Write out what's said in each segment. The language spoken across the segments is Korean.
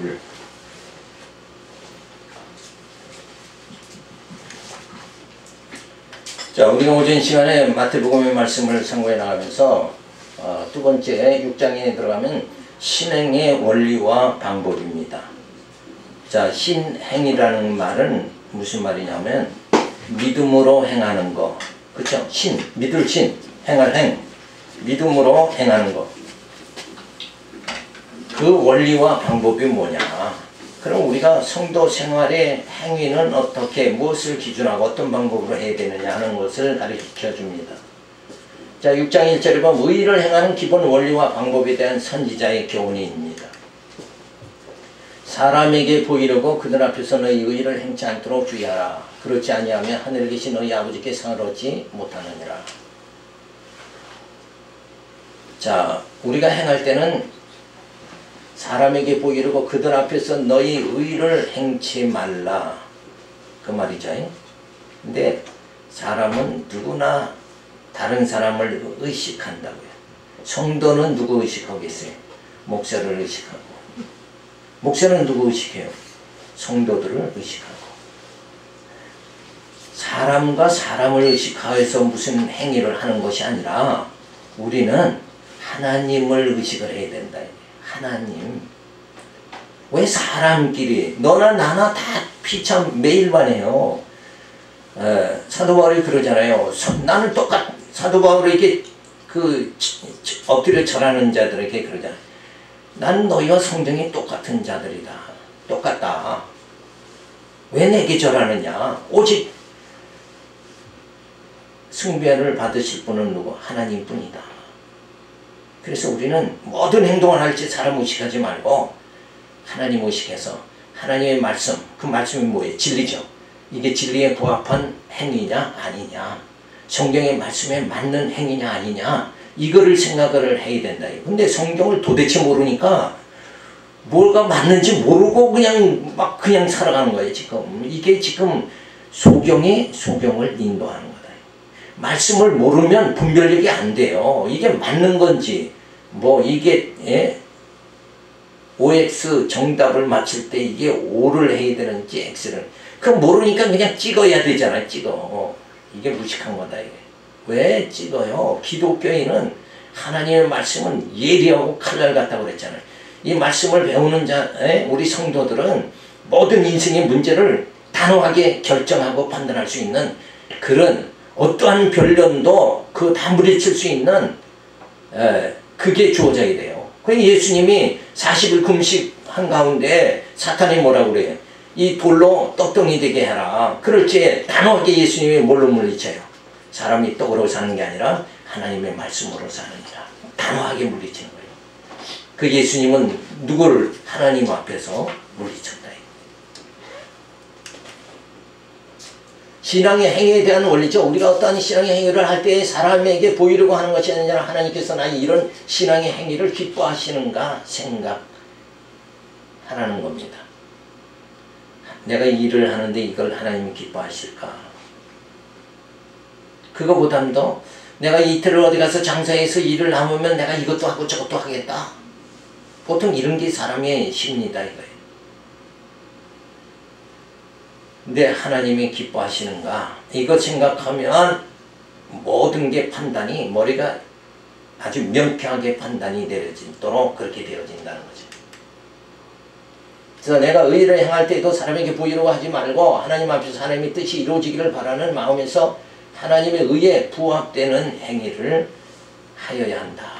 물. 자, 우리가 오전 시간에 마태복음의 말씀을 참고해 나가면서 두 번째 6장에 들어가면 신행의 원리와 방법입니다. 자, 신행이라는 말은 무슨 말이냐면 믿음으로 행하는 거. 그쵸? 믿을 행할 행. 믿음으로 행하는 거. 그 원리와 방법이 뭐냐? 그럼 우리가 성도 생활의 행위는 어떻게, 무엇을 기준하고 어떤 방법으로 해야 되느냐 하는 것을 가르쳐 줍니다. 자, 6장 1절에 보면 의의를 행하는 기본 원리와 방법에 대한 선지자의 교훈입니다. 사람에게 보이려고 그들 앞에서 너희 의의를 행치 않도록 주의하라. 그렇지 아니하면 하늘에 계신 너희 아버지께 상을 얻지 못하느니라. 자, 우리가 행할 때는 사람에게 보이려고 그들 앞에서 너희 의를 행치 말라. 그 말이죠. 근데 사람은 누구나 다른 사람을 의식한다고요. 성도는 누구 의식하겠어요? 목사를 의식하고. 목사는 누구 의식해요? 성도들을 의식하고. 사람과 사람을 의식하여서 무슨 행위를 하는 것이 아니라 우리는 하나님을 의식을 해야 된다. 하나님. 왜 사람끼리 너나 나나 다 피참 매일 반해요. 사도 바울이 그러잖아요. 나는 사도 바울에게 엎드려 절하는 자들에게 그러잖아요. 나는 너희와 성정이 똑같은 자들이다. 똑같다. 왜 내게 절하느냐? 오직 숭배를 받으실 분은 누구? 하나님뿐이다. 그래서 우리는 모든 행동을 할지 사람 의식하지 말고 하나님 의식해서 하나님의 말씀, 그 말씀이 뭐예요? 진리죠. 이게 진리에 부합한 행위냐 아니냐, 성경의 말씀에 맞는 행위냐 아니냐, 이거를 생각을 해야 된다. 근데 성경을 도대체 모르니까 뭐가 맞는지 모르고 그냥 살아가는 거예요. 지금 이게 지금 소경이 소경을 인도하는 거다. 말씀을 모르면 분별력이 안 돼요. 이게 맞는 건지, 이게 OX 정답을 맞힐 때 이게 O를 해야 되는지 X를. 그럼 모르니까 그냥 찍어야 되잖아요. 이게 무식한 거다. 이게. 왜 찍어요? 기독교인은 하나님의 말씀은 예리하고 칼날 같다고 그랬잖아요. 이 말씀을 배우는 우리 성도들은 모든 인생의 문제를 단호하게 결정하고 판단할 수 있는 그런 어떠한 변론도 다 물리칠 수 있는 그게 주어져야 돼요. 그래서 예수님이 40일 금식한 가운데 사탄이 뭐라고 그래요? 이 돌로 떡덩이 되게 해라. 그렇지 단호하게 예수님이 뭘로 물리쳐요? 사람이 떡으로 사는 게 아니라 하나님의 말씀으로 사느니라. 단호하게 물리치는 거예요. 그 예수님은 누구를 하나님 앞에서 물리쳤다. 신앙의 행위에 대한 원리죠. 우리가 어떠한 신앙의 행위를 할 때 사람에게 보이려고 하는 것이 아니라 하나님께서 나 이런 신앙의 행위를 기뻐하시는가 생각하라는 겁니다. 내가 일을 하는데 이걸 하나님이 기뻐하실까? 그거보다도 내가 이틀을 어디 가서 장사해서 일을 남으면 내가 이것도 하고 저것도 하겠다. 보통 이런 게 사람의 심리다 이거예요. 근데 하나님이 기뻐하시는가? 이거 생각하면 모든 게 판단이 머리가 아주 명쾌하게 판단이 되어지도록 그렇게 되어진다는 거죠. 그래서 내가 의를 행할 때도 사람에게 보이려고 하지 말고 하나님 앞에서 하나님의 뜻이 이루어지기를 바라는 마음에서 하나님의 의에 부합되는 행위를 하여야 한다.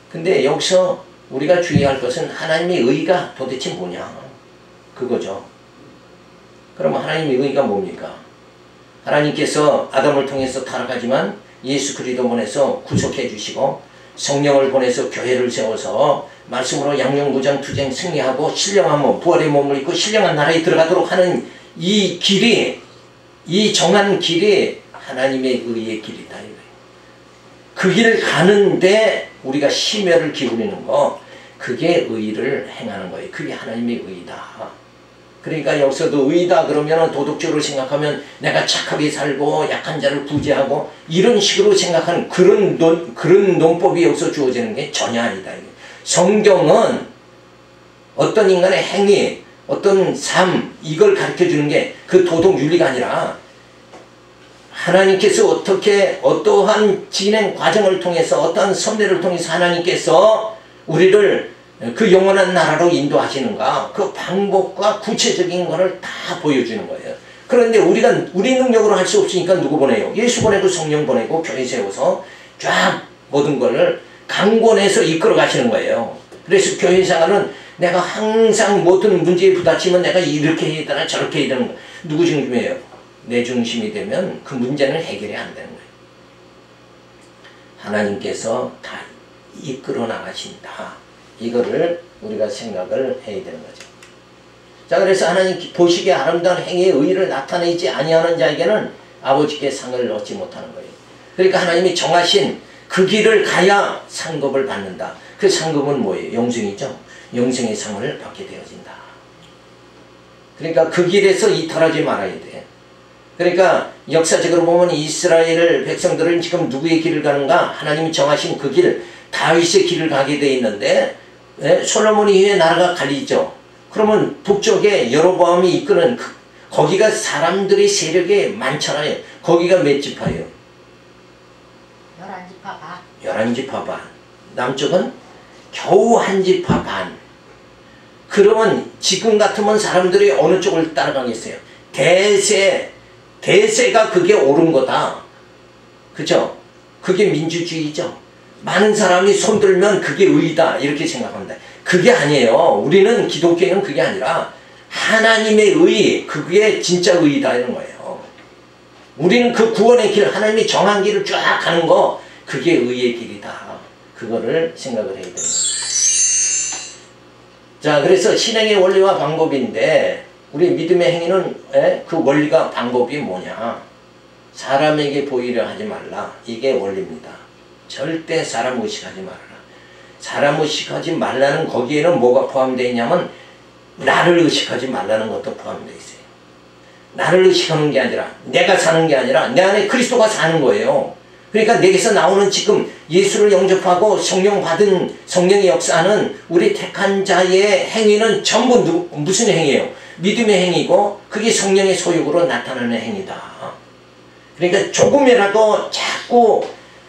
근데 여기서 우리가 주의할 것은 하나님의 의가 도대체 뭐냐? 그거죠. 그럼 하나님의 의가 뭡니까? 하나님께서 아담을 통해서 타락하지만 예수 그리스도 보내서 구속해 주시고 성령을 보내서 교회를 세워서 말씀으로 양령무장 투쟁 승리하고 신령한 부활의 몸을 입고 신령한 나라에 들어가도록 하는 이 길이, 이 정한 길이 하나님의 의의 길이다. 그 길을 가는데 우리가 심혈을 기울이는 거, 그게 의를 행하는 거예요. 그게 하나님의 의다. 그러니까 여기서도 의다 그러면 도덕적으로 생각하면 내가 착하게 살고 약한 자를 구제하고 이런 식으로 생각하는 그런 논법이 여기서 주어지는 게 전혀 아니다. 성경은 어떤 인간의 행위, 어떤 삶, 이걸 가르쳐주는 게 그 도덕 윤리가 아니라 하나님께서 어떻게 어떠한 진행 과정을 통해서 어떠한 섭리를 통해서 하나님께서 우리를 그 영원한 나라로 인도하시는가, 그 방법과 구체적인 것을 다 보여주는 거예요. 그런데 우리 능력으로 할 수 없으니까 누구 보내요? 예수 보내고 성령 보내고 교회 세워서 쫙 모든 것을 강권해서 이끌어 가시는 거예요. 그래서 교회 생활은 내가 항상 모든 문제에 부딪히면 내가 이렇게 해야 되나 저렇게 해야 되는 거예요. 누구 중심이에요? 내 중심이 되면 그 문제는 해결이 안 되는 거예요. 하나님께서 다 이끌어 나가신다. 이거를 우리가 생각을 해야 되는 거죠. 자, 그래서 하나님 보시기에 아름다운 행위의 의의를 나타내지 아니하는 자에게는 아버지께 상을 얻지 못하는 거예요. 그러니까 하나님이 정하신 그 길을 가야 상급을 받는다. 그 상급은 뭐예요? 영생이죠. 영생의 상을 받게 되어진다. 그러니까 그 길에서 이탈하지 말아야 돼. 그러니까 역사적으로 보면 이스라엘 백성들은 지금 누구의 길을 가는가? 하나님이 정하신 그 길, 다윗의 길을 가게 돼 있는데, 솔로몬 이후에 나라가 갈리죠. 그러면 북쪽에 여로보암이 이끄는 거기가 사람들이 세력이 많잖아요. 거기가 몇 지파예요? 11지파 반. 11지파 반. 남쪽은 겨우 1지파 반. 그러면 지금 같으면 사람들이 어느 쪽을 따라가겠어요? 대세가 그게 옳은 거다. 그죠? 그게 민주주의죠. 많은 사람이 손들면 그게 의다. 이렇게 생각합니다. 그게 아니에요. 우리는 기독교는 그게 아니라 하나님의 의, 그게 진짜 의다 이런 거예요. 우리는 그 구원의 길, 하나님이 정한 길을 쫙 가는 거, 그게 의의 길이다. 그거를 생각을 해야 되는 거죠. 자, 그래서 신앙의 원리와 방법인데 우리 믿음의 행위는 그 원리가 방법이 뭐냐? 사람에게 보이려 하지 말라. 이게 원리입니다. 절대 사람 의식하지 말아라. 사람 의식하지 말라는 거기에는 뭐가 포함되어 있냐면 나를 의식하지 말라는 것도 포함되어 있어요. 나를 의식하는 게 아니라 내가 사는 게 아니라 내 안에 그리스도가 사는 거예요. 그러니까 내게서 나오는 지금 예수를 영접하고 성령 받은 성령의 역사는 우리 택한 자의 행위는 전부 무슨 행위예요? 믿음의 행위고 그게 성령의 소욕으로 나타나는 행위다. 그러니까 조금이라도 자꾸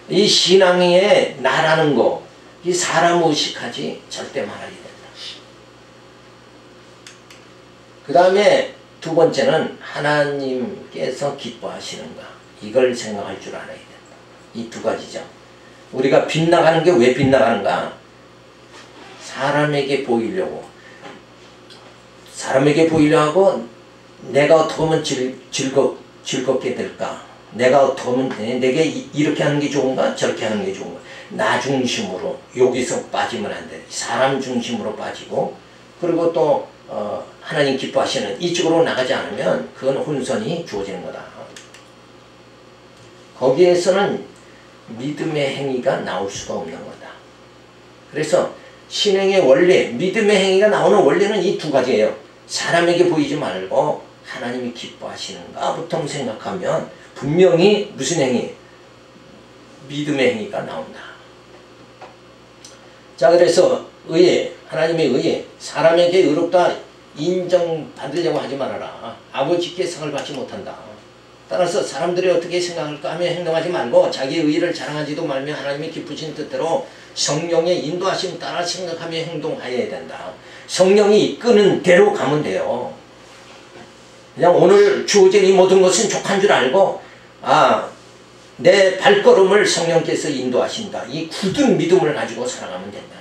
이 신앙의 나라는 거, 이 사람 의식하지 절대 말아야 된다. 그 다음에 두 번째는 하나님께서 기뻐하시는가. 이걸 생각할 줄 알아야 된다. 이 두 가지죠. 우리가 빗나가는 게 왜 빗나가는가? 사람에게 보이려고. 사람에게 보이려 하고 내가 어떻게 하면 즐겁게 될까? 내가 어떻게 하면 내게 이렇게 하는 게 좋은가? 저렇게 하는 게 좋은가? 나 중심으로 여기서 빠지면 안 돼. 사람 중심으로 빠지고 그리고 또 하나님 기뻐하시는 이쪽으로 나가지 않으면 그건 혼선이 주어지는 거다. 거기에서는 믿음의 행위가 나올 수가 없는 거다. 그래서 신앙의 원리, 믿음의 행위가 나오는 원리는 이 두 가지예요. 사람에게 보이지 말고 하나님이 기뻐하시는가 부터 생각하면 분명히 무슨 행위? 믿음의 행위가 나온다. 자, 그래서 의에, 하나님의 의에 사람에게 의롭다 인정받으려고 하지 말아라. 아버지께 상을 받지 못한다. 따라서 사람들이 어떻게 생각할까 하며 행동하지 말고 자기의 의를 자랑하지도 말며 하나님이 기쁘신 뜻대로 성령의 인도하심 따라 생각하며 행동하여야 된다. 성령이 이끄는 대로 가면 돼요. 그냥 오늘 주어진 이 모든 것은 족한 줄 알고 내 발걸음을 성령께서 인도하신다. 이 굳은 믿음을 가지고 살아가면 된다.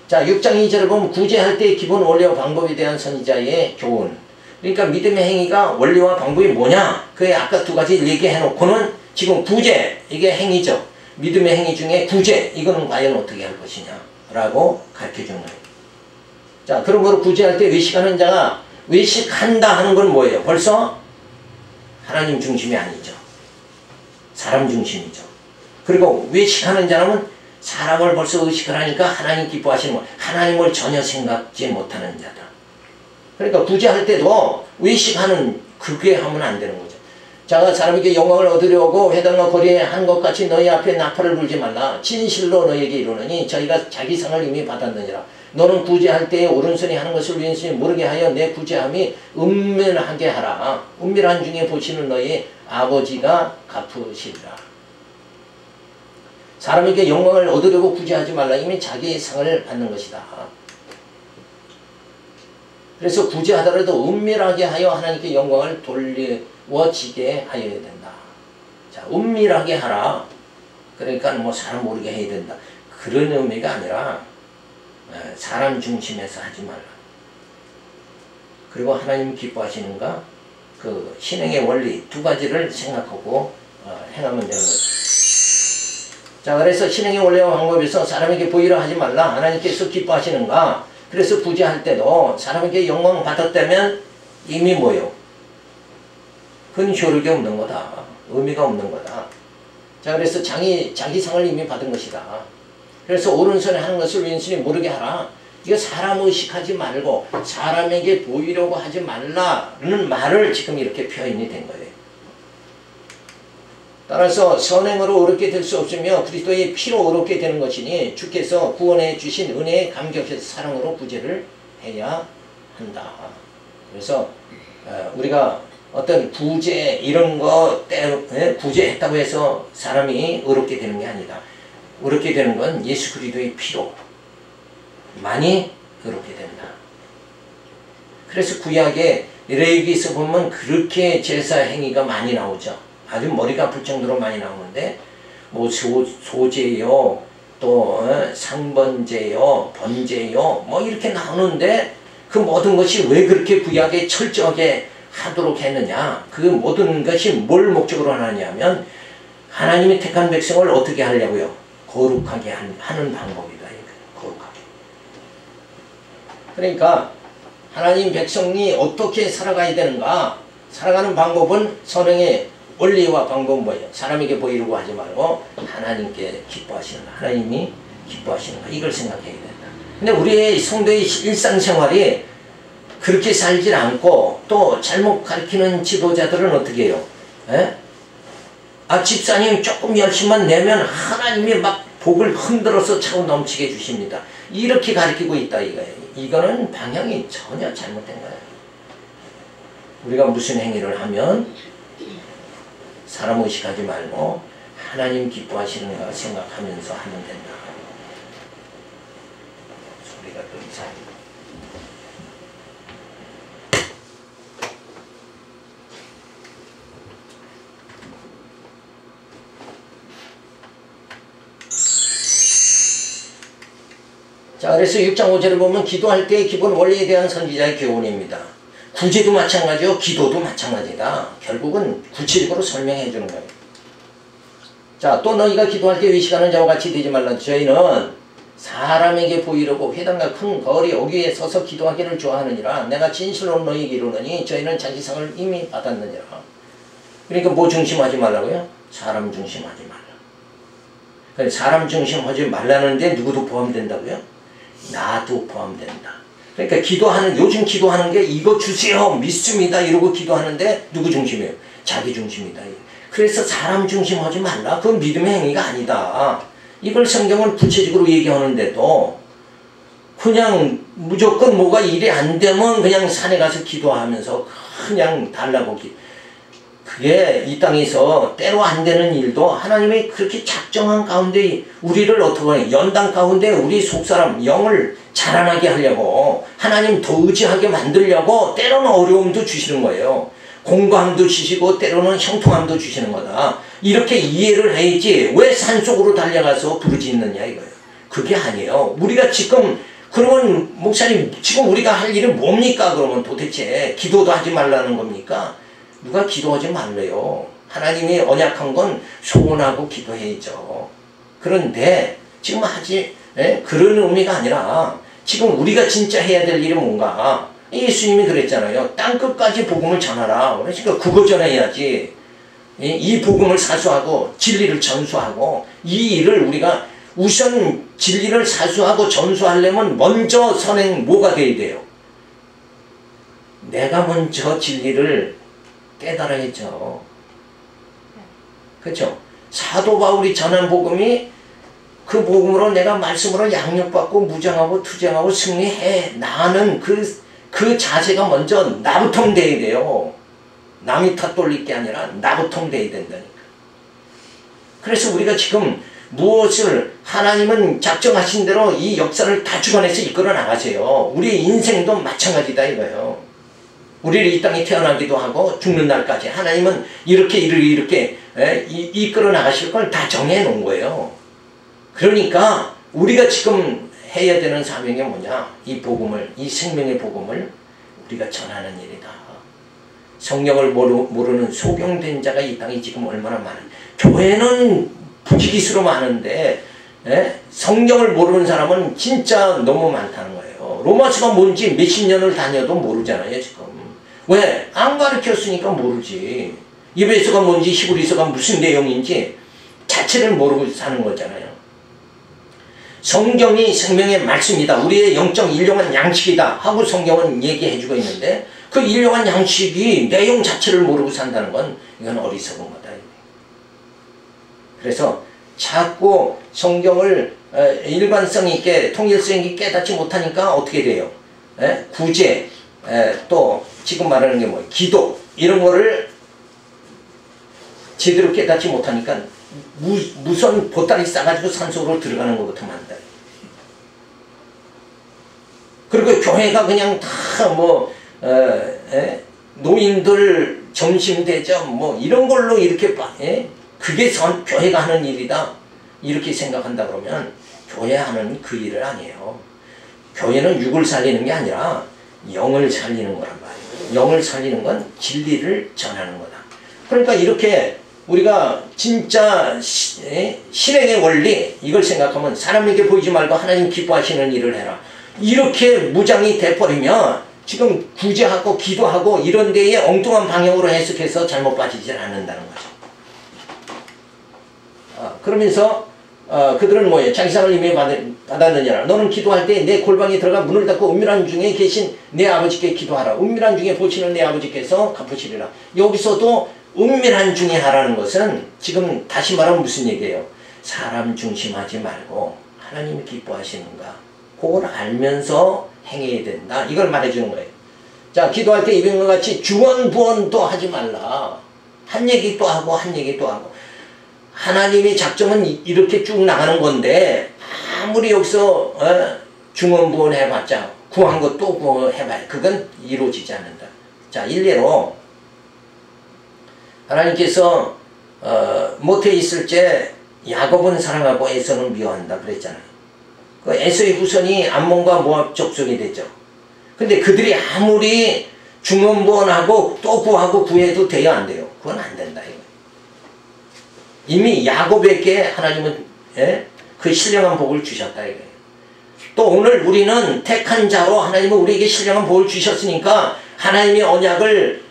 자, 6장 2절을 보면 구제할 때의 기본 원리와 방법에 대한 선지자의 교훈. 그러니까 믿음의 행위가 원리와 방법이 뭐냐? 그게 아까 두 가지 얘기해놓고는 지금 구제, 이게 행위죠. 믿음의 행위 중에 구제, 이거는 과연 어떻게 할 것이냐? 라고 가르쳐주는 거예요. 자, 그런 걸 구제할 때 외식하는 자가 외식한다 하는 건 뭐예요? 벌써 하나님 중심이 아니죠. 사람 중심이죠. 그리고 외식하는 자는 사람을 벌써 의식을 하니까 하나님 기뻐하시는 거, 하나님을 전혀 생각지 못하는 자다. 그러니까 구제할 때도 외식하는 그게 하면 안 되는 거죠. 자가 사람에게 영광을 얻으려고 회당과 거리에 한 것 같이 너희 앞에 나팔을 불지 말라. 진실로 너희에게 이르노니 저희가 자기 상을 이미 받았느니라. 너는 구제할 때에 오른손이 하는 것을 왼손이 모르게 하여 내 구제함이 은밀하게 하라. 은밀한 중에 보시는 너희 아버지가 갚으시리라. 사람에게 영광을 얻으려고 구제하지 말라. 이미 자기 상을 받는 것이다. 그래서 구제하더라도 은밀하게 하여 하나님께 영광을 돌려지게 하여야 된다. 자, 은밀하게 하라. 그러니까 뭐 사람 모르게 해야 된다. 그런 의미가 아니라 사람 중심에서 하지 말라. 그리고 하나님 기뻐하시는가? 그 신행의 원리 두 가지를 생각하고 행하면 되는 거죠. 자, 그래서 신행의 원리와 방법에서 사람에게 보이려 하지 말라. 하나님께서 기뻐하시는가? 그래서 구제할 때도 사람에게 영광 받았다면 이미 뭐요? 그건 효력이 없는 거다. 의미가 없는 거다. 자, 그래서 자기 상을 이미 받은 것이다. 그래서 오른손에 하는 것을 왼손이 모르게 하라. 이거 사람 의식하지 말고 사람에게 보이려고 하지 말라는 말을 지금 이렇게 표현이 된 거예요. 따라서 선행으로 어렵게 될 수 없으며 그리스도의 피로 어렵게 되는 것이니 주께서 구원해 주신 은혜에 감격해서 사랑으로 구제를 해야 한다. 그래서 우리가 어떤 구제 이런 거 구제했다고 해서 사람이 어렵게 되는 게 아니다. 어렵게 되는 건 예수 그리스도의 피로 많이 어렵게 된다. 그래서 구약의 레위기서 보면 그렇게 제사 행위가 많이 나오죠. 아주 머리가 아플 정도로 많이 나오는데 뭐 소제요, 또 상번제요, 번제요 뭐 이렇게 나오는데 그 모든 것이 왜 그렇게 구약에 철저하게 하도록 했느냐. 그 모든 것이 뭘 목적으로 하느냐면 하나님이 택한 백성을 어떻게 하려고요? 거룩하게 하는 방법이다. 거룩하게. 그러니까 하나님 백성이 어떻게 살아가야 되는가? 살아가는 방법은 선행의 원리와 방법은 뭐예요? 사람에게 보이려고 하지 말고 하나님께 기뻐하시는 거. 하나님이 기뻐하시는 거. 이걸 생각해야 된다. 근데 우리의 성도의 일상생활이 그렇게 살질 않고 또 잘못 가르치는 지도자들은 어떻게 해요? 에? 아, 집사님 조금 열심만 내면 하나님이 막 복을 흔들어서 차고 넘치게 해주십니다. 이렇게 가르치고 있다 이거예요. 이거는 방향이 전혀 잘못된 거예요. 우리가 무슨 행위를 하면 사람 의식하지 말고 하나님 기뻐하시는가 생각하면서 하면 된다. 소리가 또 이상해. 자, 그래서 6장 5절을 보면 기도할 때의 기본 원리에 대한 선지자의 교훈입니다. 구제도 마찬가지요. 기도도 마찬가지다. 결국은 구체적으로 설명해 주는 거예요. 자, 또 너희가 기도할 때 의식하는 자와 같이 되지 말라. 저희는 사람에게 보이려고 회당과 큰 거리 여기에 서서 기도하기를 좋아하느니라. 내가 진실로 너희에게 이르노니 저희는 자기 상을 이미 받았느니라. 그러니까 뭐 중심하지 말라고요? 사람 중심하지 말라. 그러니까 사람 중심하지 말라는데 누구도 포함된다고요? 나도 포함된다. 그러니까 기도하는, 요즘 기도하는 게 이거 주세요 믿습니다 이러고 기도하는데 누구 중심이에요? 자기 중심이다. 그래서 사람 중심하지 말라. 그건 믿음의 행위가 아니다. 이걸 성경은 구체적으로 얘기하는데도 그냥 무조건 뭐가 일이 안 되면 그냥 산에 가서 기도하면서 그냥 달라고 그게 이 땅에서 때로 안 되는 일도 하나님이 그렇게 작정한 가운데 우리를 어떻게 연단 가운데 우리 속사람 영을 자라나게 하려고 하나님 더 의지하게 만들려고 때로는 어려움도 주시는 거예요. 공고함도 주시고 때로는 형통함도 주시는 거다. 이렇게 이해를 해야지 왜 산속으로 달려가서 부르짖느냐 이거예요. 그게 아니에요. 우리가 지금 그러면 목사님 지금 우리가 할 일은 뭡니까? 그러면 도대체 기도도 하지 말라는 겁니까? 누가 기도하지 말래요. 하나님이 언약한 건 소원하고 기도해야죠. 그런데 지금 그런 의미가 아니라 지금 우리가 진짜 해야 될 일이 뭔가 예수님이 그랬잖아요. 땅끝까지 복음을 전하라. 그러니까 그거 전해야지. 이 복음을 사수하고 진리를 전수하고 이 일을 우리가 우선 진리를 사수하고 전수하려면 먼저 선행 뭐가 돼야 돼요? 내가 먼저 진리를 깨달아야죠. 그렇죠? 사도 바울이 전한 복음이 그 복음으로 내가 말씀으로 양육받고 무장하고 투쟁하고 승리해 나가는 그 자세가 먼저 나부터 돼야 돼요. 남이 탓 돌릴 게 아니라 나부터 돼야 된다니까. 그래서 우리가 지금 무엇을 하나님은 작정하신 대로 이 역사를 다 주관해서 이끌어 나가세요. 우리 인생도 마찬가지다 이거예요. 우리를 이 땅에 태어나기도 하고 죽는 날까지 하나님은 이렇게 이끌어 나가실 걸 다 정해 놓은 거예요. 그러니까 우리가 지금 해야 되는 사명이 뭐냐? 이 복음을, 이 생명의 복음을 우리가 전하는 일이다. 성경을 모르는 소경된 자가 이 땅에 지금 얼마나 많은, 교회는 부지기수로 많은데 성경을 모르는 사람은 진짜 너무 많다는 거예요. 로마서가 뭔지 몇십 년을 다녀도 모르잖아요 지금. 왜? 안 가르쳤으니까 모르지. 에베소가 뭔지 히브리서가 무슨 내용인지 자체를 모르고 사는 거잖아요. 성경이 생명의 말씀이다. 우리의 영적 일용한 양식이다 하고 성경은 얘기해주고 있는데 그 일용한 양식이 내용 자체를 모르고 산다는 건 이건 어리석은 거다. 그래서 자꾸 성경을 일관성 있게 통일성 있게 깨닫지 못하니까 어떻게 돼요? 구제, 또 지금 말하는 게 뭐예요? 기도 이런 거를 제대로 깨닫지 못하니까 무선 보따리 싸가지고 산속으로 들어가는 것부터 만다. 그리고 교회가 그냥 다 노인들 점심대접 뭐 이런 걸로 이렇게 그게 교회가 하는 일이다 이렇게 생각한다 그러면 교회 하는 그 일을 아니에요. 교회는 육을 살리는 게 아니라 영을 살리는 거란 말이에요. 영을 살리는 건 진리를 전하는 거다. 그러니까 이렇게 우리가 진짜 신행의 원리 이걸 생각하면 사람에게 보이지 말고 하나님 기뻐하시는 일을 해라. 이렇게 무장이 돼버리면 지금 구제하고 기도하고 이런 데에 엉뚱한 방향으로 해석해서 잘못 빠지지 않는다는 거죠. 그러면서 그들은 뭐예요? 자기 상을 이미 받았느냐. 너는 기도할 때 내 골방에 들어가 문을 닫고 은밀한 중에 계신 내 아버지께 기도하라. 은밀한 중에 보시는 내 아버지께서 갚으시리라. 여기서도 은밀한 중에 하라는 것은 지금 다시 말하면 무슨 얘기예요? 사람 중심하지 말고 하나님이 기뻐하시는가 그걸 알면서 행해야 된다. 이걸 말해주는 거예요. 자, 기도할 때 이병과 같이 주원부원도 하지 말라. 한 얘기 또 하고 한 얘기 또 하고. 하나님의 작정은 이렇게 쭉 나가는 건데 아무리 여기서 중원부원 해봤자 구한 것 또 구해봐야 그건 이루어지지 않는다. 자, 일례로 하나님께서 모태에 있을 때 야곱은 사랑하고 에서는 미워한다 그랬잖아요. 그 에서의 후손이 암몬과 모압 족속이 되죠. 근데 그들이 아무리 중원부원하고 또 구하고 구해도 돼야 안 돼요. 그건 안 된다 이거. 이미 야곱에게 하나님은 그 신령한 복을 주셨다 이거예요. 또 오늘 우리는 택한 자로 하나님은 우리에게 신령한 복을 주셨으니까 하나님의 언약을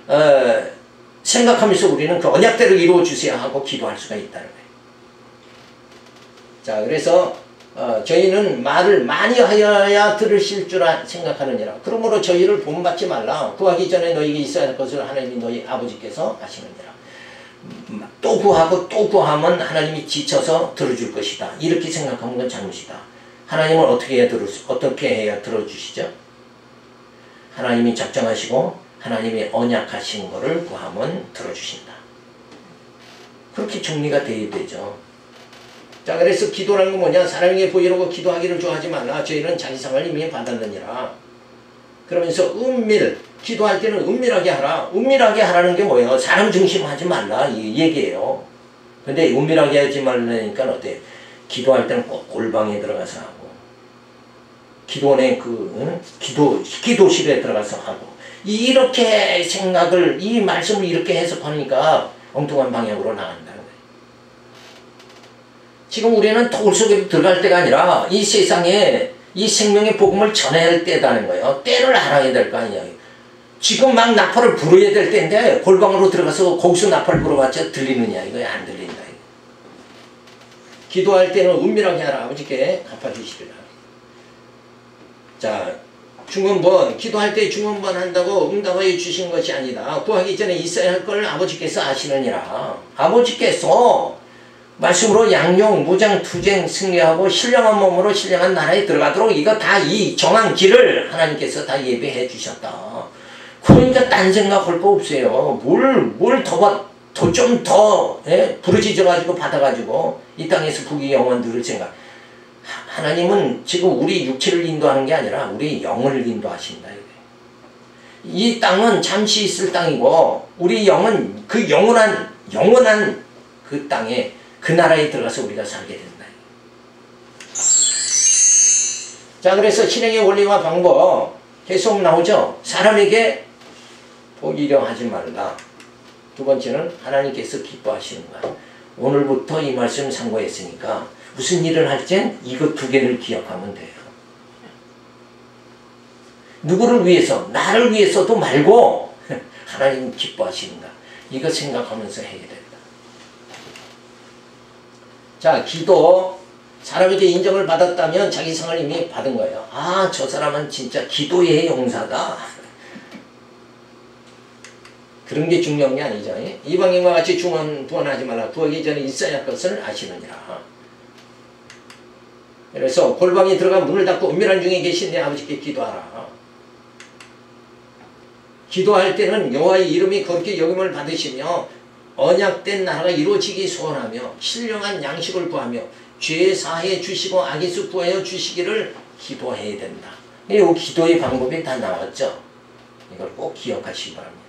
생각하면서 우리는 그 언약대로 이루어 주세요 하고 기도할 수가 있다는 거예요. 자, 그래서 저희는 말을 많이 하여야 들으실 줄 생각하느니라. 그러므로 저희를 본받지 말라. 구하기 전에 너희에게 있어야 할 것을 하나님이 너희 아버지께서 하시느니라. 또 구하고 또 구하면 하나님이 지쳐서 들어줄 것이다. 이렇게 생각하는 건 잘못이다. 하나님은 어떻게 해야 들어주시죠? 하나님이 작정하시고 하나님이 언약하신 것을 구하면 들어주신다. 그렇게 정리가 돼야 되죠. 자, 그래서 기도라는 건 뭐냐? 사람에게 보이려고 기도하기를 좋아하지 말라. 저희는 자기 상을 이미 받았느니라. 그러면서 기도할 때는 은밀하게 하라. 은밀하게 하라는 게 뭐예요? 사람 중심하지 말라 이 얘기예요. 근데 은밀하게 하지 말라니까 어때? 기도할 때는 꼭 골방에 들어가서 하고 기도원에 기도실에 들어가서 하고 이렇게 생각을 이 말씀을 이렇게 해석하니까 엉뚱한 방향으로 나간다는 거예요. 지금 우리는 토굴 속에 들어갈 때가 아니라 이 세상에 이 생명의 복음을 전해야 할 때다는 거예요. 때를 알아야 될 거 아니에요. 지금 막 나팔을 불어야 될 때인데 골방으로 들어가서 거기서 나팔 불어봤자 들리느냐 이거 안 들린다. 이거. 기도할 때는 은밀하게 하라. 아버지께 갚아주시리라. 자, 중원번, 기도할 때 중원번 한다고 응답하여 주신 것이 아니다. 구하기 전에 있어야 할 걸 아버지께서 아시느니라. 아버지께서 말씀으로 양용, 무장, 투쟁, 승리하고 신령한 몸으로 신령한 나라에 들어가도록 이거 다 이 정한 길을 하나님께서 다 예배해 주셨다. 그러니까 딴 생각할 거 없어요. 뭘 좀 더 부르짖어가지고 받아가지고 이 땅에서 부귀영원 누릴 생각. 하나님은 지금 우리 육체를 인도하는 게 아니라 우리 영을 인도하신다. 이 땅은 잠시 있을 땅이고 우리 영은 그 영원한 그 땅에 그 나라에 들어가서 우리가 살게 된다. 자, 그래서 신앙의 원리와 방법 계속 나오죠. 사람에게 보기려 하지 말라. 두 번째는 하나님께서 기뻐하시는 것. 오늘부터 이 말씀 상고했으니까 무슨 일을 할 땐 이것 두 개를 기억하면 돼요. 누구를 위해서, 나를 위해서도 말고 하나님 기뻐하시는가. 이거 생각하면서 해야 된다. 자, 기도. 사람에게 인정을 받았다면 자기 상을 이미 받은 거예요. 아, 저 사람은 진짜 기도의 용사다. 그런 게 중요한 게 아니죠. 이방인과 같이 부원하지 말라. 구하기 전에 있어야 할 것을 아시느니라. 그래서 골방에 들어가 문을 닫고 은밀한 중에 계신 내 아버지께 기도하라. 기도할 때는 여호와의 이름이 거룩히 여김을 받으시며 언약된 나라가 이루어지기 소원하며 신령한 양식을 구하며 죄 사해 주시고 악에서 구하여 주시기를 기도해야 된다. 이 기도의 방법이 다 나왔죠. 이걸 꼭 기억하시기 바랍니다.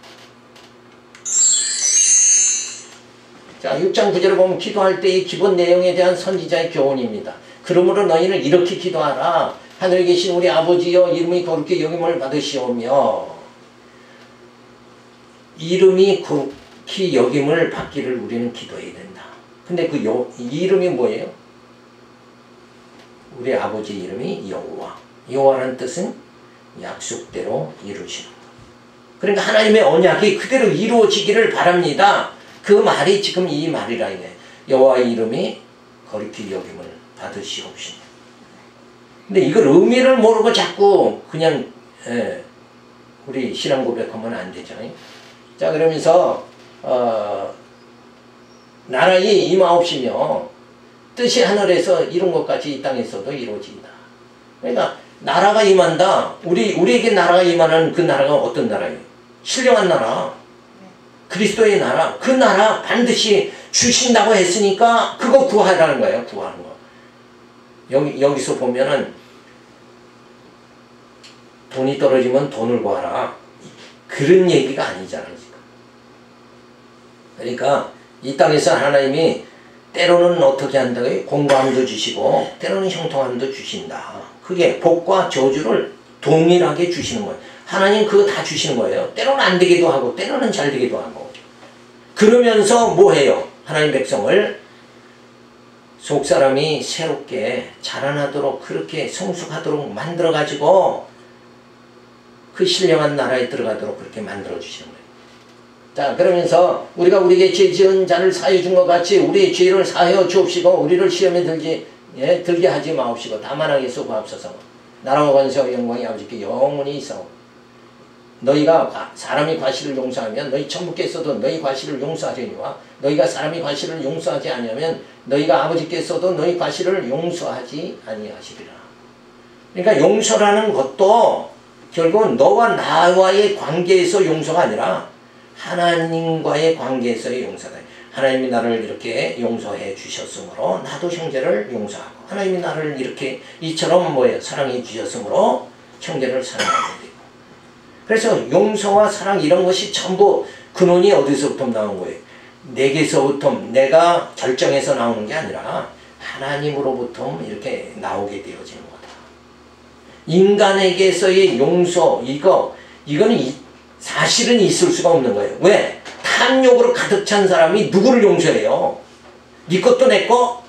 자, 6장 9절을 보면 기도할 때의 기본 내용에 대한 선지자의 교훈입니다. 그러므로 너희는 이렇게 기도하라. 하늘에 계신 우리 아버지여 이름이 거룩히 여김을 받으시오며. 이름이 거룩히 여김을 받기를 우리는 기도해야 된다. 근데 이 이름이 뭐예요? 우리 아버지 이름이 여호와. 여호와라는 뜻은 약속대로 이루시는 것. 그러니까 하나님의 언약이 그대로 이루어지기를 바랍니다. 그 말이 지금 이 말이라 이게. 여호와의 이름이 거룩히 여김을 받으시옵시며. 근데 이걸 의미를 모르고 자꾸 그냥 우리 신앙 고백하면 안 되죠. 자, 그러면서 나라에 임하옵시며 뜻이 하늘에서 이룬 것 같이 이 땅에서도 이루어진다. 그러니까 나라가 임한다. 우리에게 나라가 임하는 그 나라가 어떤 나라예요? 신령한 나라. 그리스도의 나라. 그 나라 반드시 주신다고 했으니까 그거 구하라는 거예요. 구하는 거. 여기서 보면은 돈이 떨어지면 돈을 구하라. 그런 얘기가 아니잖아요. 지금. 그러니까 이 땅에서 하나님이 때로는 어떻게 한다고요? 공고함도 주시고 때로는 형통함도 주신다. 그게 복과 저주를 동일하게 주시는 거예요. 하나님 그거 다 주시는 거예요. 때로는 안 되기도 하고 때로는 잘 되기도 하고. 그러면서 뭐 해요? 하나님 백성을 속사람이 새롭게 자라나도록 그렇게 성숙하도록 만들어가지고 그 신령한 나라에 들어가도록 그렇게 만들어주시는 거예요. 자, 그러면서 우리가 우리에게 죄 지은 자를 사하여 준 것 같이 우리의 죄를 사하여 주옵시고 우리를 시험에 들게 하지 마옵시고 다만 하게서 구하옵소서. 나라와 권세와 영광이 아버지께 영원히 있어. 너희가 사람이 과실을 용서하면 너희 천부께서도 너희 과실을 용서하려니와 너희가 사람이 과실을 용서하지 아니하면 너희가 아버지께서도 너희 과실을 용서하지 아니하시리라. 그러니까 용서라는 것도 결국은 너와 나와의 관계에서 용서가 아니라 하나님과의 관계에서의 용서다. 하나님이 나를 이렇게 용서해 주셨으므로 나도 형제를 용서하고 하나님이 나를 이렇게 이처럼 사랑해 주셨으므로 형제를 사랑하게 되고. 그래서 용서와 사랑 이런 것이 전부 근원이 어디서부터 나온 거예요? 내게서부터 내가 결정해서 나오는 게 아니라 하나님으로부터 이렇게 나오게 되어지는 거다. 인간에게서의 용서 이거는 사실은 있을 수가 없는 거예요. 왜? 탐욕으로 가득 찬 사람이 누구를 용서해요? 네 것도 내 거,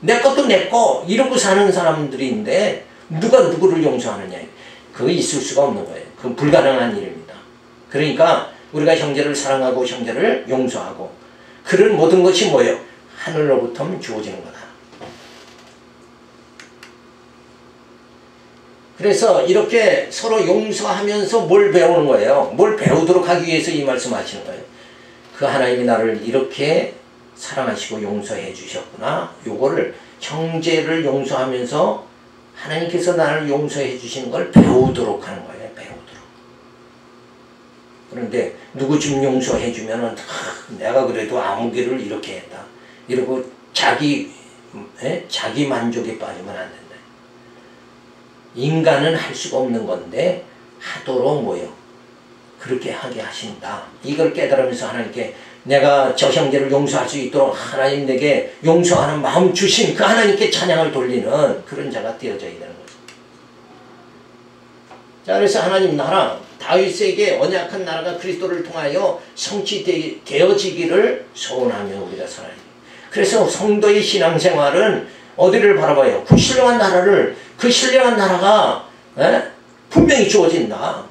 내 것도 내 거 이러고 사는 사람들인데 누가 누구를 용서하느냐. 그거 있을 수가 없는 거예요. 그건 불가능한 일입니다. 그러니까 우리가 형제를 사랑하고 형제를 용서하고 그런 모든 것이 뭐예요? 하늘로부터 주어지는 거다. 그래서 이렇게 서로 용서하면서 뭘 배우는 거예요? 뭘 배우도록 하기 위해서 이 말씀 하시는 거예요. 그 하나님이 나를 이렇게 사랑하시고 용서해 주셨구나. 요거를 형제를 용서하면서 하나님께서 나를 용서해 주시는 걸 배우도록 하는 거예요. 배우도록. 그런데 누구 좀 용서해 주면은 내가 그래도 아무 길을 이렇게 했다. 이러고 자기 만족에 빠지면 안 된다. 인간은 할 수가 없는 건데 하도록 뭐요? 그렇게 하게 하신다. 이걸 깨달으면서 하나님께 내가 저 형제를 용서할 수 있도록 하나님 내게 용서하는 마음 주신 그 하나님께 찬양을 돌리는 그런 자가 되어져야 되는 거죠. 자, 그래서 하나님 나라 다윗에게 언약한 나라가 그리스도를 통하여 성취되어지기를 소원하며 우리가 살아야 돼요. 그래서 성도의 신앙생활은 어디를 바라봐요? 그 신령한 나라를, 그 신령한 나라가 분명히 주어진다.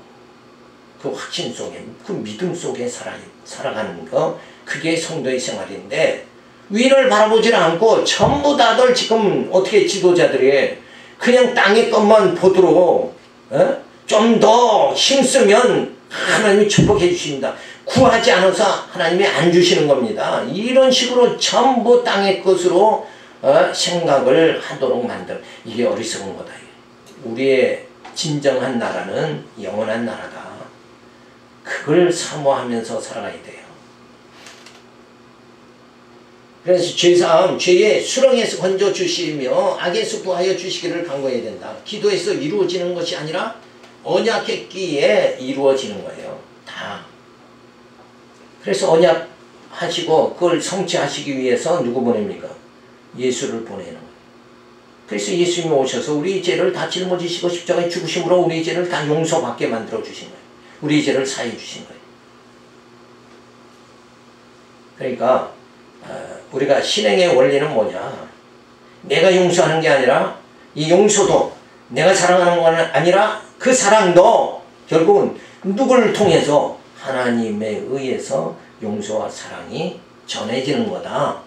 그 확신 속에, 그 믿음 속에 살아가는 거, 그게 성도의 생활인데, 위를 바라보지 않고 전부 다들 지금 어떻게 지도자들이 그냥 땅의 것만 보도록 좀 더 힘쓰면 하나님이 축복해 주십니다. 구하지 않아서 하나님이 안 주시는 겁니다. 이런 식으로 전부 땅의 것으로 생각을 하도록 만들, 이게 어리석은 거다. 우리의 진정한 나라는 영원한 나라다. 그걸 사모하면서 살아가야 돼요. 그래서 죄사함, 죄의 수렁에서 건져 주시며 악에서 구하여 주시기를 간구해야 된다. 기도에서 이루어지는 것이 아니라 언약했기에 이루어지는 거예요. 다. 그래서 언약하시고 그걸 성취하시기 위해서 누구 보냅니까? 예수를 보내는 거예요. 그래서 예수님이 오셔서 우리 죄를 다 짊어지시고 십자가에 죽으심으로 우리 죄를 다 용서받게 만들어 주신 거예요. 우리 죄를 사해 주신 거예요. 그러니까 우리가 신행의 원리는 뭐냐? 내가 용서하는 게 아니라 이 용서도 내가 사랑하는 건 아니라 그 사랑도 결국은 누구를 통해서 하나님에 의해서 용서와 사랑이 전해지는 거다.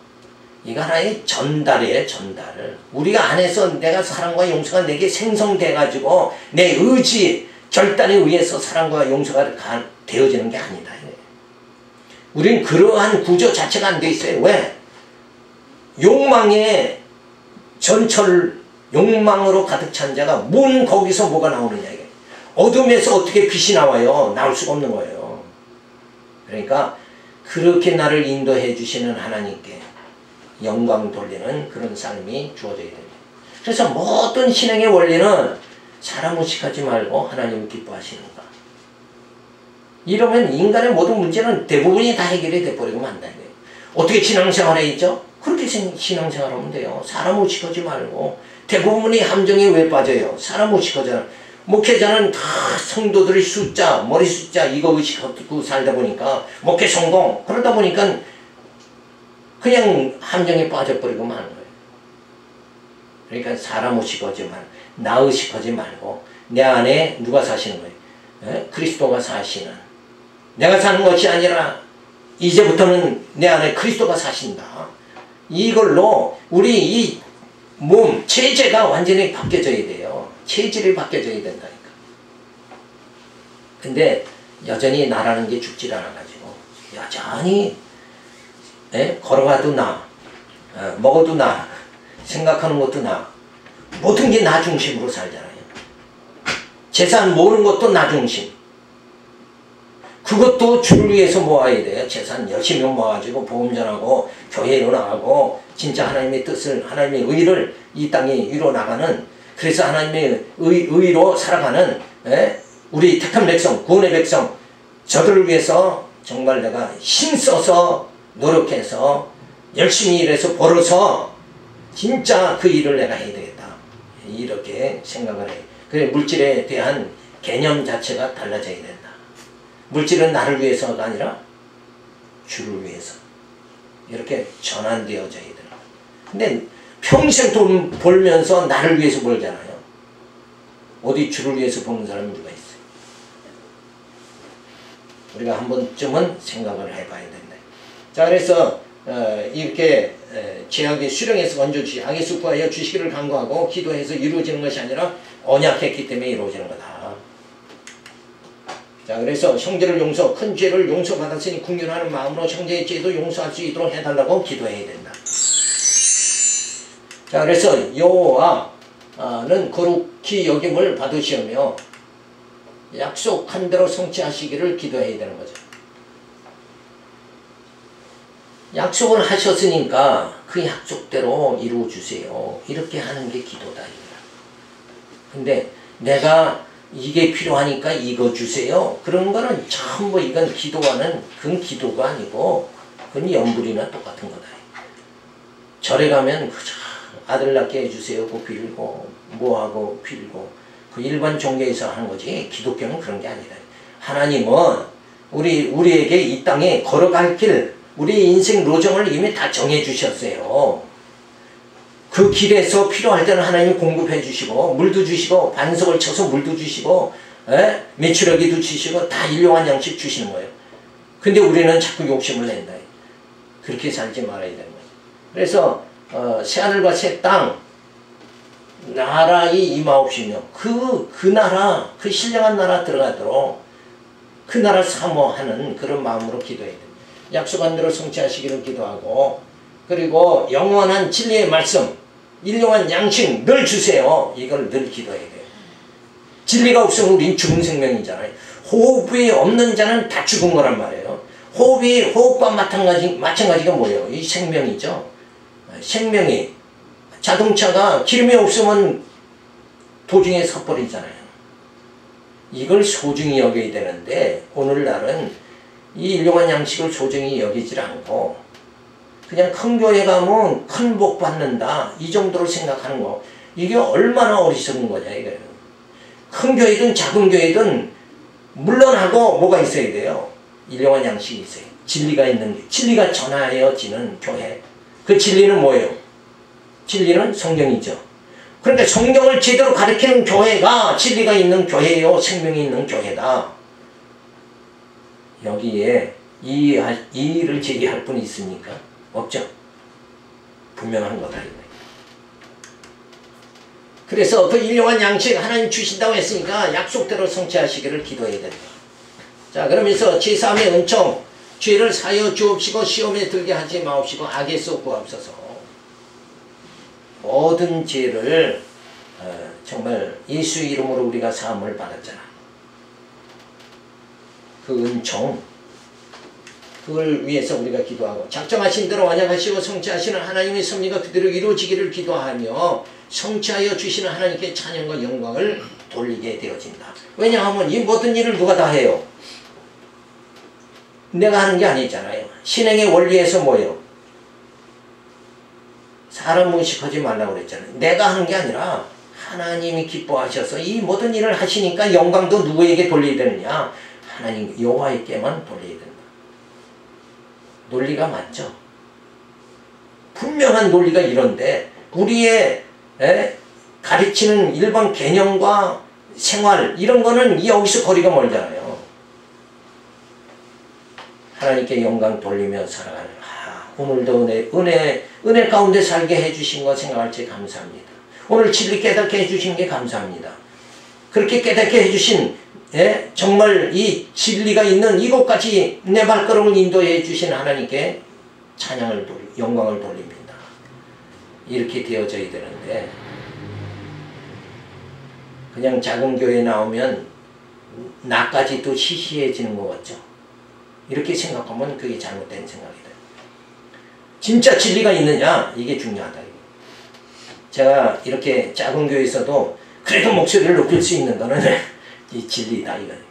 이거 하나의 전달이에요. 전달을. 우리가 안에서 내가 사랑과 용서가 내게 생성돼가지고 내 의지, 결단에 의해서 사랑과 용서가 되어지는 게 아니다. 우린 그러한 구조 자체가 안 돼 있어요. 왜? 욕망의 전철, 욕망으로 가득 찬 자가 거기서 뭐가 나오느냐. 이게. 어둠에서 어떻게 빛이 나와요? 나올 수가 없는 거예요. 그러니까 그렇게 나를 인도해 주시는 하나님께 영광 돌리는 그런 삶이 주어져야 됩니다. 그래서 모든 신앙의 원리는 사람 의식하지 말고 하나님을 기뻐하시는가. 이러면 인간의 모든 문제는 대부분이 다 해결이 돼버리고 만다는 거예요. 어떻게 신앙생활에 있죠? 그렇게 신앙생활하면 돼요. 사람 의식하지 말고. 대부분이 함정에 왜 빠져요? 사람 의식하잖아. 목회자는 다 성도들의 숫자, 머리 숫자 이거 의식하고 살다 보니까 목회 성공 그러다 보니까 그냥 함정에 빠져버리고 마는 거예요. 그러니까 사람 의식하지 말고 나 의식하지 말고 내 안에 누가 사시는 거예요? 그리스도가 사시는. 내가 사는 것이 아니라 이제부터는 내 안에 그리스도가 사신다. 이걸로 우리 이 몸, 체제가 완전히 바뀌어져야 돼요. 체질이 바뀌어져야 된다니까. 근데 여전히 나라는 게 죽질 않아가지고 여전히 걸어가도 나, 먹어도 나, 생각하는 것도 나, 모든 게 나 중심으로 살잖아요. 재산 모으는 것도 나 중심. 그것도 주를 위해서 모아야 돼요. 재산 열심히 모아가지고 보험전하고 교회로 나가고 진짜 하나님의 뜻을, 하나님의 의를 이 땅에 이뤄나가는, 그래서 하나님의 의로 살아가는 우리 택한 백성, 구원의 백성, 저들을 위해서 정말 내가 힘써서 노력해서 열심히 일해서 벌어서 진짜 그 일을 내가 해야 되겠다. 이렇게 생각을 해요. 그래 물질에 대한 개념 자체가 달라져야 된다. 물질은 나를 위해서가 아니라 주를 위해서 이렇게 전환되어져야 되는 거예요. 근데 평생 돈 벌면서 나를 위해서 벌잖아요. 어디 주를 위해서 버는 사람이 누가 있어요? 우리가 한 번쯤은 생각을 해봐야 된다. 자, 그래서 이렇게 죄악의 수령에서 건져주시 악의 숲구하여 주시기를 간구하고 기도해서 이루어지는 것이 아니라 언약했기 때문에 이루어지는 거다. 자, 그래서 형제를 큰 죄를 용서받았으니 긍휼하는 마음으로 형제의 죄도 용서할 수 있도록 해달라고 기도해야 된다. 자, 그래서 여호와는 거룩히 여김을 받으시며 약속한 대로 성취하시기를 기도해야 되는 거죠. 약속을 하셨으니까 그 약속대로 이루어주세요. 이렇게 하는 게 기도다. 근데 내가 이게 필요하니까 이거 주세요. 그런 거는 전부 이건 기도와는 그건 기도가 아니고 그건 염불이나 똑같은 거다. 절에 가면 그저 아들 낳게 해주세요. 그 빌고 뭐하고 빌고 그 일반 종교에서 하는 거지 기독교는 그런 게 아니다. 하나님은 우리에게 이 땅에 걸어갈 길 우리 인생 로정을 이미 다 정해 주셨어요. 그 길에서 필요할 때는 하나님이 공급해 주시고 물도 주시고 반석을 쳐서 물도 주시고 메추라기도 주시고 다 일용한 양식 주시는 거예요. 근데 우리는 자꾸 욕심을 낸다. 그렇게 살지 말아야 되는 거예요. 그래서 새하늘과 새 땅 나라의 임하옵시며 그 나라 그 신령한 나라 들어가도록 그 나라 사모하는 그런 마음으로 기도해야 됩니다. 약속한 대로 성취하시기를 기도하고 그리고 영원한 진리의 말씀 일용한 양식 늘 주세요. 이걸 늘 기도해야 돼요. 진리가 없으면 우린 죽은 생명이잖아요. 호흡이 없는 자는 다 죽은 거란 말이에요. 호흡과 마찬가지가 뭐예요? 이 생명이죠. 생명이 자동차가 기름이 없으면 도중에 서버리잖아요. 이걸 소중히 여겨야 되는데 오늘날은 이 일용한 양식을 소중히 여기질 않고 그냥 큰 교회 가면 큰 복 받는다 이 정도로 생각하는 거 이게 얼마나 어리석은 거냐 이거예요. 큰 교회든 작은 교회든 물론하고 뭐가 있어야 돼요? 일용한 양식이 있어요. 진리가 있는 게 진리가 전하여지는 교회. 그 진리는 뭐예요? 진리는 성경이죠. 그러니까 성경을 제대로 가르치는 교회가 진리가 있는 교회요 생명이 있는 교회다. 여기에 이의를 제기할 분이 있습니까? 없죠. 분명한 거다. 그래서 그 일용한 양식 하나님 주신다고 했으니까 약속대로 성취하시기를 기도해야 된다. 자, 그러면서 제3의 은총 죄를 사여 주옵시고 시험에 들게 하지 마옵시고 악에서 구하옵소서. 모든 죄를 정말 예수 이름으로 우리가 사함을 받았잖아. 그 은총 그걸 위해서 우리가 기도하고 작정하신 대로 완약하시고 성취하시는 하나님의 섭리가 그대로 이루어지기를 기도하며 성취하여 주시는 하나님께 찬양과 영광을 돌리게 되어진다. 왜냐하면 이 모든 일을 누가 다 해요? 내가 하는 게 아니잖아요. 신행의 원리에서 뭐예요? 사람 의식하지 말라고 그랬잖아요. 내가 하는 게 아니라 하나님이 기뻐하셔서 이 모든 일을 하시니까 영광도 누구에게 돌려야 되느냐? 하나님 여호와에게만 돌려야 된다. 논리가 맞죠? 분명한 논리가 이런데 우리의 가르치는 일반 개념과 생활 이런 거는 여기서 거리가 멀잖아요. 하나님께 영광 돌리며 살아가는 오늘도 은혜 가운데 살게 해주신 것 생각할 때 감사합니다. 오늘 진리 깨닫게 해주신 게 감사합니다. 그렇게 깨닫게 해주신 정말 이 진리가 있는 이곳까지 내 발걸음을 인도해 주신 하나님께 찬양을 영광을 돌립니다. 이렇게 되어져야 되는데 그냥 작은 교회에 나오면 나까지 또 시시해지는 것 같죠. 이렇게 생각하면 그게 잘못된 생각이다. 진짜 진리가 있느냐 이게 중요하다. 제가 이렇게 작은 교회에서도 그래도 목소리를 높일 수 있는 거는 이 진리다 이거예요.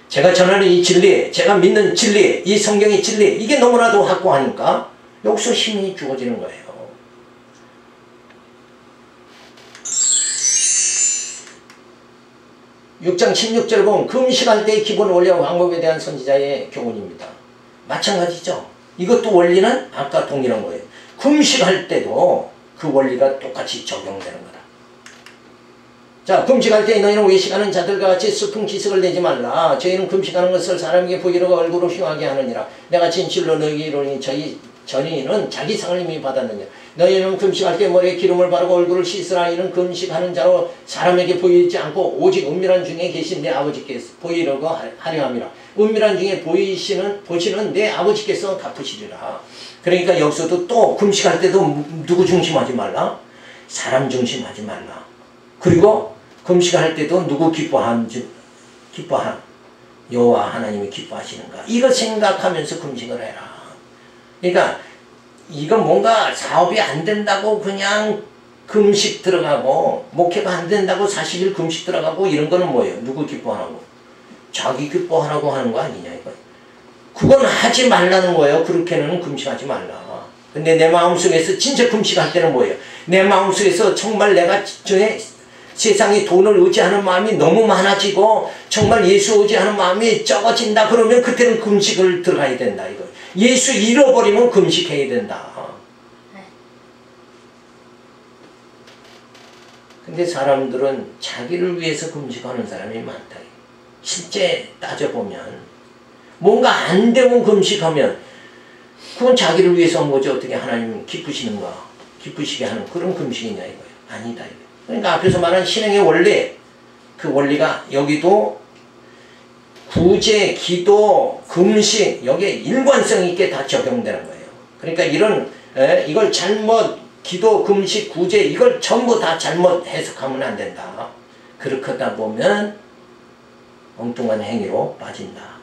제가 전하는 이 진리, 제가 믿는 진리, 이 성경의 진리 이게 너무나도 확고하니까 여기서 힘이 주어지는 거예요. (6장 16절) 보면 금식할 때의 기본 원리와 방법에 대한 선지자의 교훈입니다. 마찬가지죠. 이것도 원리는 아까 동일한 거예요. 금식할 때도 그 원리가 똑같이 적용되는 거다. 자, 금식할 때 너희는 외식하는 자들과 같이 슬픈 기색을 내지 말라. 저희는 금식하는 것을 사람에게 보이려고 얼굴을 흉하게 하느니라. 내가 진실로 너희에게 이르노니 저희 전이는 자기 상을 이미 받았느냐. 너희는 금식할 때 머리에 기름을 바르고 얼굴을 씻으라. 이는 금식하는 자로 사람에게 보이지 않고 오직 은밀한 중에 계신 내 아버지께서 보이려고 하려 함이라. 은밀한 중에 보시는 내 아버지께서 갚으시리라. 그러니까 여기서도 또 금식할 때도 누구 중심하지 말라? 사람 중심하지 말라. 그리고 금식할 때도 누구 기뻐한 여호와 하나님이 기뻐하시는가. 이거 생각하면서 금식을 해라. 그러니까 이건 뭔가 사업이 안 된다고 그냥 금식 들어가고 목회가 안 된다고 40일 금식 들어가고 이런 거는 뭐예요? 누구 기뻐하라고? 자기 기뻐하라고 하는 거 아니냐 이거. 그건 하지 말라는 거예요. 그렇게는 금식하지 말라. 근데 내 마음속에서 진짜 금식할 때는 뭐예요? 내 마음속에서 정말 내가 세상에 돈을 의지하는 마음이 너무 많아지고 정말 예수 의지하는 마음이 적어진다. 그러면 그때는 금식을 들어가야 된다 이거. 예수 잃어버리면 금식해야 된다. 근데 사람들은 자기를 위해서 금식하는 사람이 많다. 실제 따져보면 뭔가 안 되면 금식하면 그건 자기를 위해서 한 거지. 어떻게 하나님 기쁘시는가, 기쁘시게 하는 그런 금식이냐 이거예요. 아니다 이거예요. 그러니까 앞에서 말한 신앙의 원리, 그 원리가 여기도 구제, 기도, 금식 여기에 일관성 있게 다 적용되는 거예요. 그러니까 이걸 잘못 기도, 금식, 구제 이걸 전부 다 잘못 해석하면 안 된다. 그렇게 하다 보면 엉뚱한 행위로 빠진다.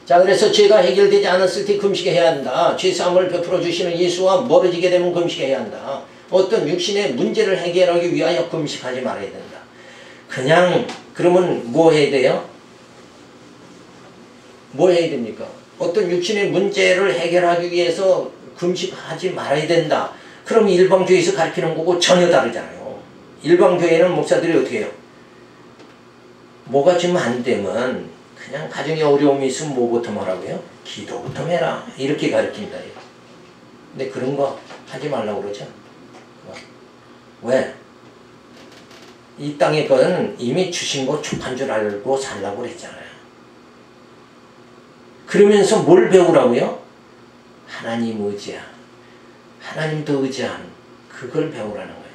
자, 그래서 죄가 해결되지 않았을 때 금식해야 한다. 죄사함을 베풀어 주시는 예수와 멀어지게 되면 금식해야 한다. 어떤 육신의 문제를 해결하기 위하여 금식하지 말아야 된다. 그냥 그러면 뭐 해야 돼요? 뭐 해야 됩니까? 어떤 육신의 문제를 해결하기 위해서 금식하지 말아야 된다. 그럼 일방교회에서 가르치는 거고 전혀 다르잖아요. 일방교회는 목사들이 어떻게 해요? 뭐가 좀 안 되면 그냥 가정에 어려움이 있으면 뭐부터 하라고요? 기도부터 해라. 이렇게 가르친다. 근데 그런 거 하지 말라고 그러죠. 왜? 이 땅의 건 이미 주신 거 족한 줄 알고 살라고 그랬잖아요. 그러면서 뭘 배우라고요? 하나님 의지야. 하나님도 의지하는 그걸 배우라는 거예요.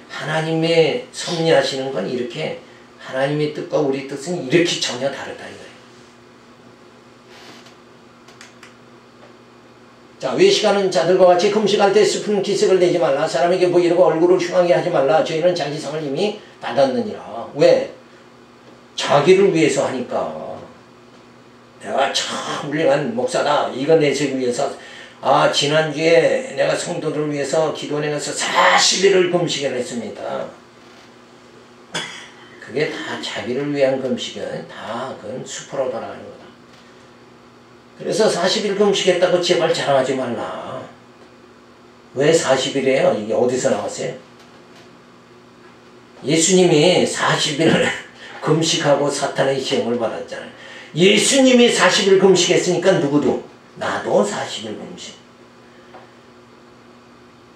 하나님의 섭리하시는 건 이렇게 하나님의 뜻과 우리 뜻은 이렇게 전혀 다르다 이거예요. 자, 외식하는 자들과 같이 금식할 때 슬픈 기색을 내지 말라. 사람에게 보이려고 얼굴을 흉하게 하지 말라. 저희는 자기 상을 이미 받았느니라. 왜? 자기를 위해서 하니까. 내가 참 훌륭한 목사다. 이거 내세우기 위해서 지난주에 내가 성도들을 위해서 기도원에서 40일을 금식을 했습니다. 그게 다 자기를 위한 금식은 다 그건 수포로 돌아가는 거다. 그래서 40일 금식했다고 제발 자랑하지 말라. 왜 40일이에요? 이게 어디서 나왔어요? 예수님이 40일을 금식하고 사탄의 시험을 받았잖아요. 예수님이 40일 금식했으니까 누구도 나도 40일 금식.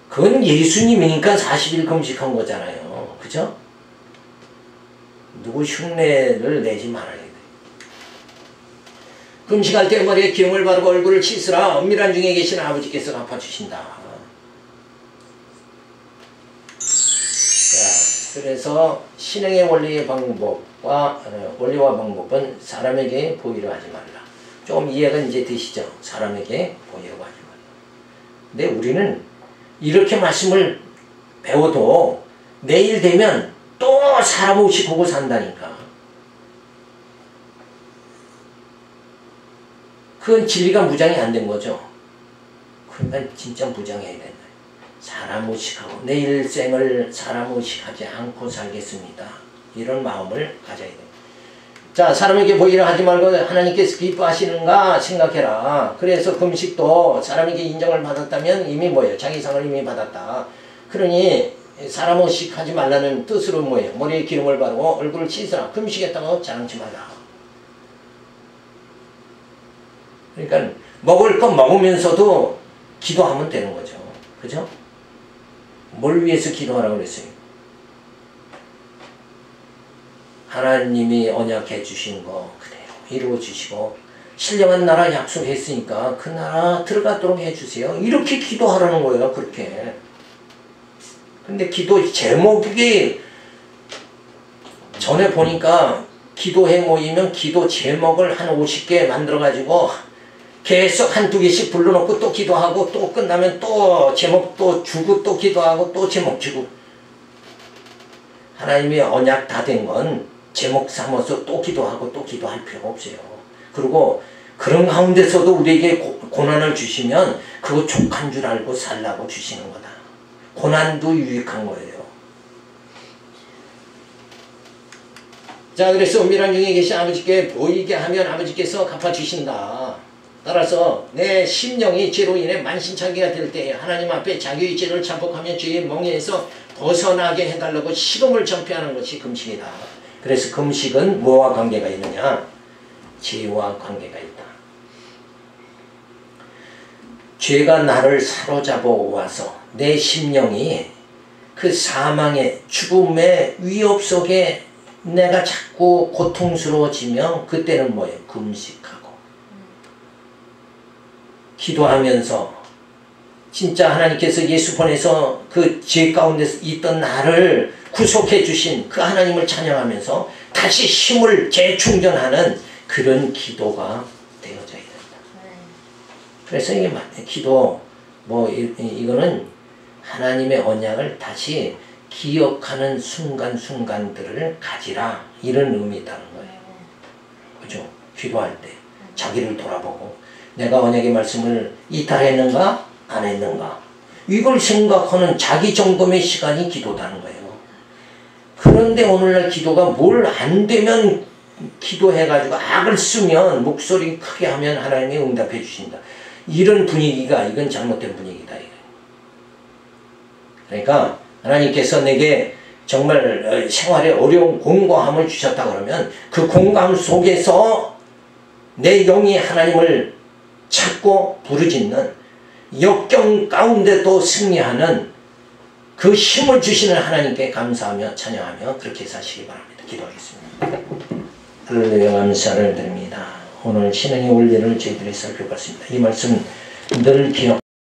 그건 예수님이니까 40일 금식한 거잖아요. 그죠? 누구 흉내를 내지 말아야 돼. 금식할 때 머리에 기름을 바르고 얼굴을 씻으라. 은밀한 중에 계신 아버지께서 갚아주신다. 자, 그래서 신앙의 원리와 방법은 사람에게 보이려 하지 말라. 좀 이해가 이제 되시죠? 사람에게 보이려고 하지 말라. 근데 우리는 이렇게 말씀을 배워도 내일 되면 또 사람 없이 보고 산다니까. 그건 진리가 무장이 안 된 거죠. 그러니까 진짜 무장해야 된다. 사람 의식하고 내 일생을 사람 의식하지 않고 살겠습니다. 이런 마음을 가져야 돼요. 자, 사람에게 보이려 하지 말고 하나님께서 기뻐하시는가 생각해라. 그래서 금식도 사람에게 인정을 받았다면 이미 뭐예요? 자기 상을 이미 받았다. 그러니 사람 의식하지 말라는 뜻으로 뭐예요? 머리에 기름을 바르고 얼굴을 씻으라. 금식했다고 자랑치 말라. 그러니까 먹을 거 먹으면서도 기도하면 되는 거죠. 그죠? 뭘 위해서 기도하라고 그랬어요? 하나님이 언약해 주신 거 그대로 이루어 주시고 신령한 나라 약속했으니까 그 나라 들어가도록 해주세요. 이렇게 기도하라는 거예요. 그렇게. 근데 기도 제목이 전에 보니까 기도회 모이면 기도 제목을 한 50개 만들어가지고 계속 한두 개씩 불러놓고 또 기도하고 또 끝나면 또 제목 또 주고 또 기도하고 또 제목 주고. 하나님의 언약 다 된 건 제목 삼아서 또 기도하고 또 기도할 필요가 없어요. 그리고 그런 가운데서도 우리에게 고난을 주시면 그거 족한 줄 알고 살라고 주시는 거다. 고난도 유익한 거예요. 자, 그래서 은밀한 중에 계신 아버지께 보이게 하면 아버지께서 갚아주신다. 따라서 내 심령이 죄로 인해 만신창기가 될 때에 하나님 앞에 자기의 죄를 자복하며 죄의 멍에에서 벗어나게 해달라고 식음을 전폐하는 것이 금식이다. 그래서 금식은 뭐와 관계가 있느냐? 죄와 관계가 있다. 죄가 나를 사로잡아 와서 내 심령이 그 사망의 죽음의 위협 속에 내가 자꾸 고통스러워지면 그때는 뭐예요? 금식하고 기도하면서 진짜 하나님께서 예수 보내서 그 죄 가운데 있던 나를 구속해 주신 그 하나님을 찬양하면서 다시 힘을 재충전하는 그런 기도가 되어져야 된다. 그래서 이게 기도 이거는 하나님의 언약을 다시 기억하는 순간순간들을 가지라 이런 의미있다는 거예요. 그죠? 기도할 때 자기를 돌아보고 내가 언약의 말씀을 이탈했는가 안 했는가 이걸 생각하는 자기 점검의 시간이 기도다는 거예요. 그런데 오늘날 기도가 뭘 안 되면 기도해가지고 악을 쓰면 목소리 크게 하면 하나님이 응답해 주신다. 이런 분위기가 이건 잘못된 분위기다. 그러니까 하나님께서 내게 정말 생활에 어려운 공고함을 주셨다 그러면 그 공고함 속에서 내 영이 하나님을 찾고 부르짖는 역경 가운데도 승리하는 그 힘을 주시는 하나님께 감사하며 찬양하며 그렇게 사시기 바랍니다. 기도하겠습니다. 할렐루야 감사를 드립니다. 오늘 신앙의 원리를 저희들이 살펴봤습니다. 이 말씀 늘 기억